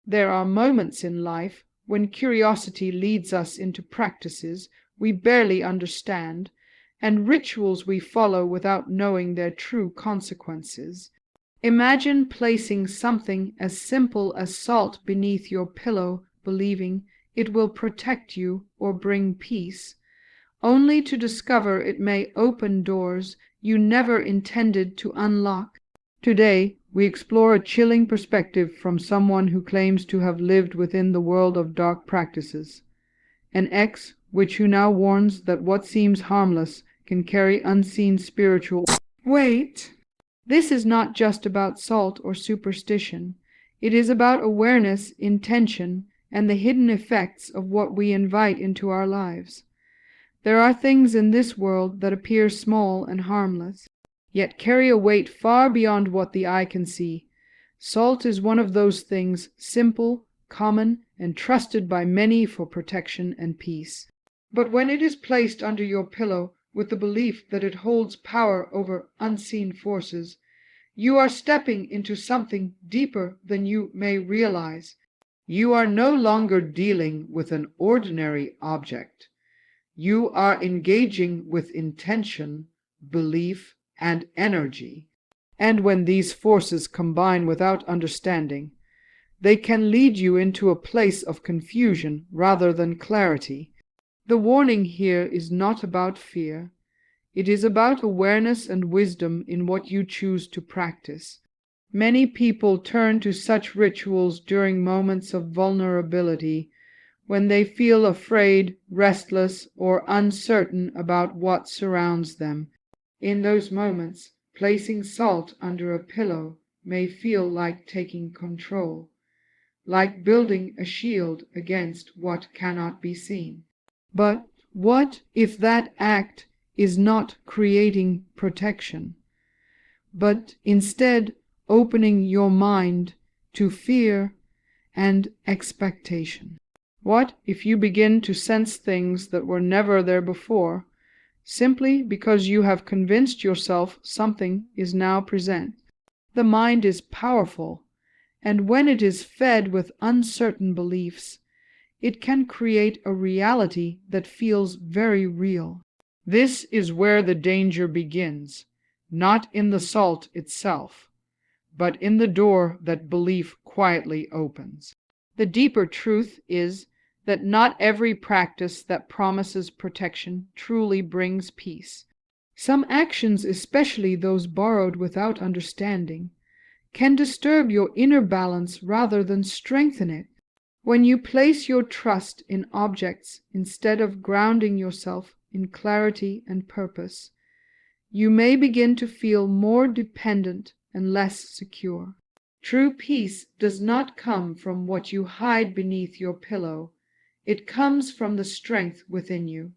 There are moments in life when curiosity leads us into practices we barely understand, and rituals we follow without knowing their true consequences. Imagine placing something as simple as salt beneath your pillow, believing it will protect you or bring peace, only to discover it may open doors you never intended to unlock. Today, we explore a chilling perspective from someone who claims to have lived within the world of dark practices, an ex-witch who now warns that what seems harmless can carry unseen spiritual. Wait! This is not just about salt or superstition. It is about awareness, intention, and the hidden effects of what we invite into our lives. There are things in this world that appear small and harmless, yet carry a weight far beyond what the eye can see. Salt is one of those things, simple, common, and trusted by many for protection and peace. But when it is placed under your pillow with the belief that it holds power over unseen forces, you are stepping into something deeper than you may realize. You are no longer dealing with an ordinary object. You are engaging with intention, belief, and energy. And when these forces combine without understanding, they can lead you into a place of confusion rather than clarity. The warning here is not about fear. It is about awareness and wisdom in what you choose to practice. Many people turn to such rituals during moments of vulnerability, when they feel afraid, restless, or uncertain about what surrounds them. In those moments, placing salt under a pillow may feel like taking control, like building a shield against what cannot be seen. But what if that act is not creating protection, but instead opening your mind to fear and expectation? What if you begin to sense things that were never there before, simply because you have convinced yourself something is now present? The mind is powerful, and when it is fed with uncertain beliefs, it can create a reality that feels very real. This is where the danger begins, not in the salt itself, but in the door that belief quietly opens. The deeper truth is that not every practice that promises protection truly brings peace. Some actions, especially those borrowed without understanding, can disturb your inner balance rather than strengthen it. When you place your trust in objects instead of grounding yourself in clarity and purpose, you may begin to feel more dependent and less secure. True peace does not come from what you hide beneath your pillow. It comes from the strength within you.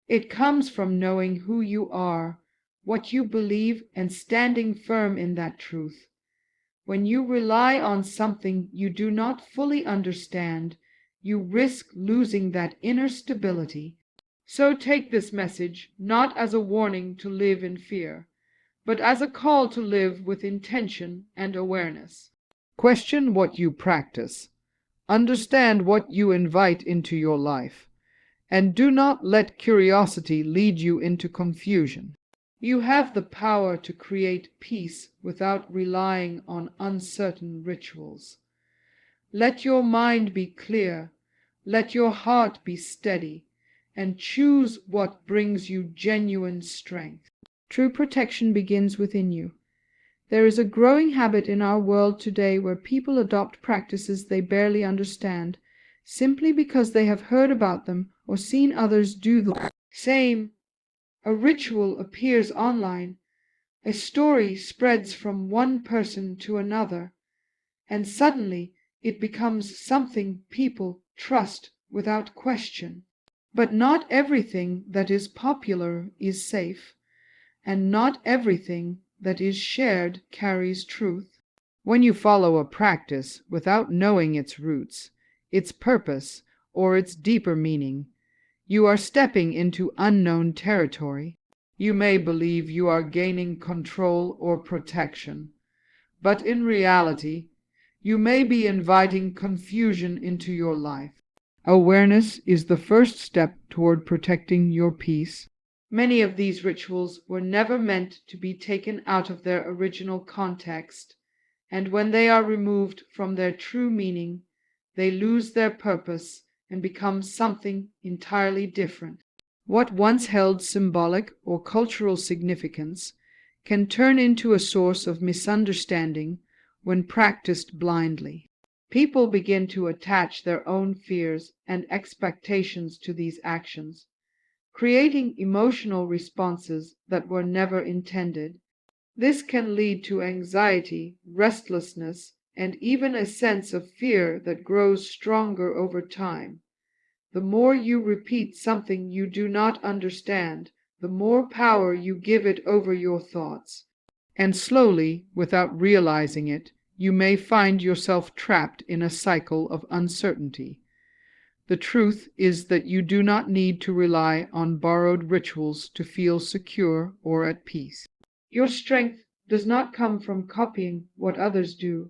It comes from knowing who you are, what you believe, and standing firm in that truth. When you rely on something you do not fully understand, you risk losing that inner stability. So take this message not as a warning to live in fear, but as a call to live with intention and awareness. Question what you practice. Understand what you invite into your life, and do not let curiosity lead you into confusion. You have the power to create peace without relying on uncertain rituals. Let your mind be clear, let your heart be steady, and choose what brings you genuine strength. True protection begins within you. There is a growing habit in our world today where people adopt practices they barely understand, simply because they have heard about them or seen others do the same. A ritual appears online, a story spreads from one person to another, and suddenly it becomes something people trust without question. But not everything that is popular is safe, and not everything that is shared carries truth. When you follow a practice without knowing its roots, its purpose, or its deeper meaning, you are stepping into unknown territory. You may believe you are gaining control or protection, but in reality, you may be inviting confusion into your life. Awareness is the first step toward protecting your peace. Many of these rituals were never meant to be taken out of their original context, and when they are removed from their true meaning, they lose their purpose and become something entirely different. What once held symbolic or cultural significance can turn into a source of misunderstanding when practiced blindly. People begin to attach their own fears and expectations to these actions, creating emotional responses that were never intended. This can lead to anxiety, restlessness, and even a sense of fear that grows stronger over time. The more you repeat something you do not understand, the more power you give it over your thoughts. And slowly, without realizing it, you may find yourself trapped in a cycle of uncertainty. The truth is that you do not need to rely on borrowed rituals to feel secure or at peace. Your strength does not come from copying what others do.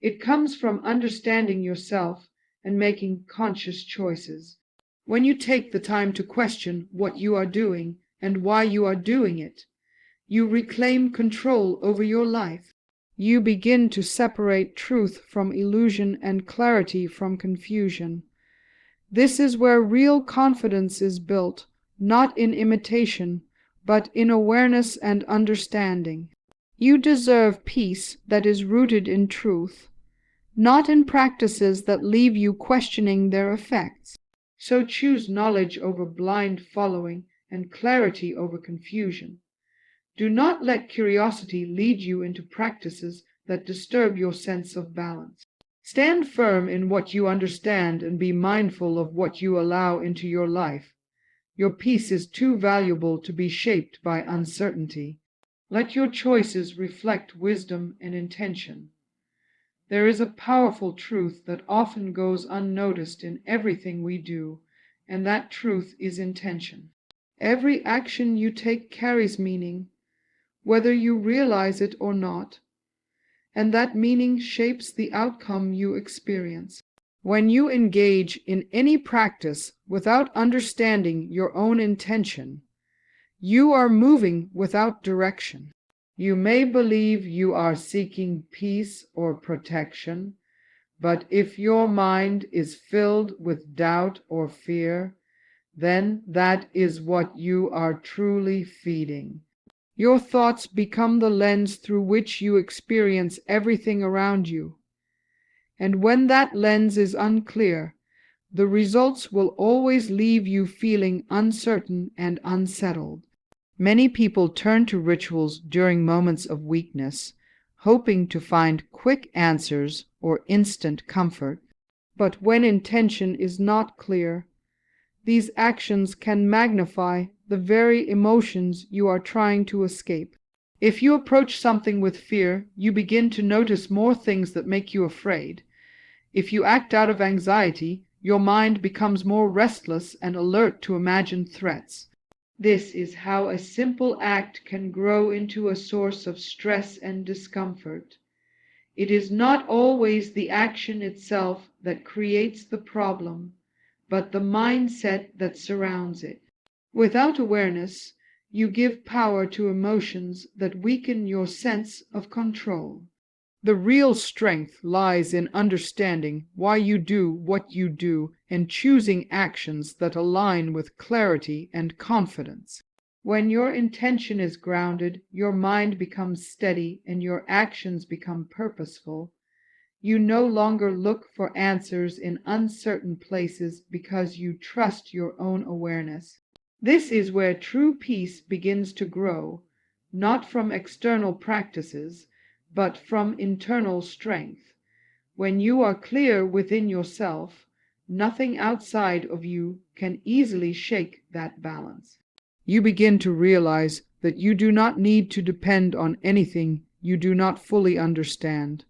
It comes from understanding yourself and making conscious choices. When you take the time to question what you are doing and why you are doing it, you reclaim control over your life. You begin to separate truth from illusion and clarity from confusion. This is where real confidence is built, not in imitation, but in awareness and understanding. You deserve peace that is rooted in truth, not in practices that leave you questioning their effects. So choose knowledge over blind following and clarity over confusion. Do not let curiosity lead you into practices that disturb your sense of balance. Stand firm in what you understand and be mindful of what you allow into your life. Your peace is too valuable to be shaped by uncertainty. Let your choices reflect wisdom and intention. There is a powerful truth that often goes unnoticed in everything we do, and that truth is intention. Every action you take carries meaning, whether you realize it or not, and that meaning shapes the outcome you experience. When you engage in any practice without understanding your own intention, you are moving without direction. You may believe you are seeking peace or protection, but if your mind is filled with doubt or fear, then that is what you are truly feeding. Your thoughts become the lens through which you experience everything around you. And when that lens is unclear, the results will always leave you feeling uncertain and unsettled. Many people turn to rituals during moments of weakness, hoping to find quick answers or instant comfort. But when intention is not clear, these actions can magnify the very emotions you are trying to escape. If you approach something with fear, you begin to notice more things that make you afraid. If you act out of anxiety, your mind becomes more restless and alert to imagined threats. This is how a simple act can grow into a source of stress and discomfort. It is not always the action itself that creates the problem, but the mindset that surrounds it. Without awareness, you give power to emotions that weaken your sense of control. The real strength lies in understanding why you do what you do and choosing actions that align with clarity and confidence. When your intention is grounded, your mind becomes steady and your actions become purposeful. You no longer look for answers in uncertain places because you trust your own awareness. This is where true peace begins to grow, not from external practices, but from internal strength. When you are clear within yourself, nothing outside of you can easily shake that balance. You begin to realize that you do not need to depend on anything you do not fully understand.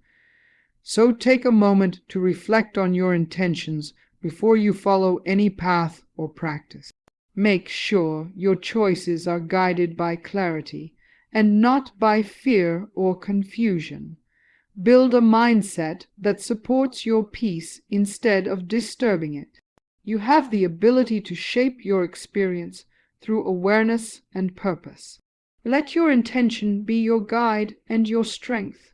So take a moment to reflect on your intentions before you follow any path or practice. Make sure your choices are guided by clarity and not by fear or confusion. Build a mindset that supports your peace instead of disturbing it. You have the ability to shape your experience through awareness and purpose. Let your intention be your guide and your strength.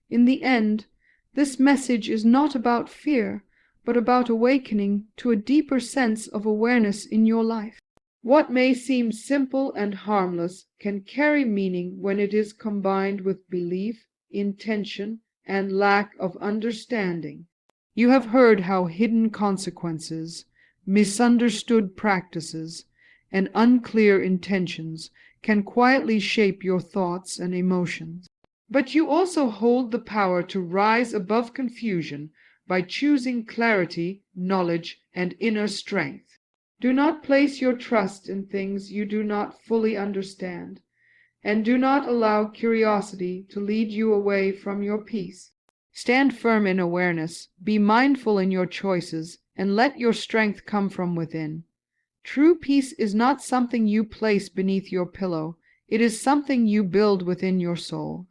In the end, this message is not about fear, but about awakening to a deeper sense of awareness in your life. What may seem simple and harmless can carry meaning when it is combined with belief, intention, and lack of understanding. You have heard how hidden consequences, misunderstood practices, and unclear intentions can quietly shape your thoughts and emotions. But you also hold the power to rise above confusion by choosing clarity, knowledge, and inner strength. Do not place your trust in things you do not fully understand, and do not allow curiosity to lead you away from your peace. Stand firm in awareness, be mindful in your choices, and let your strength come from within. True peace is not something you place beneath your pillow, it is something you build within your soul.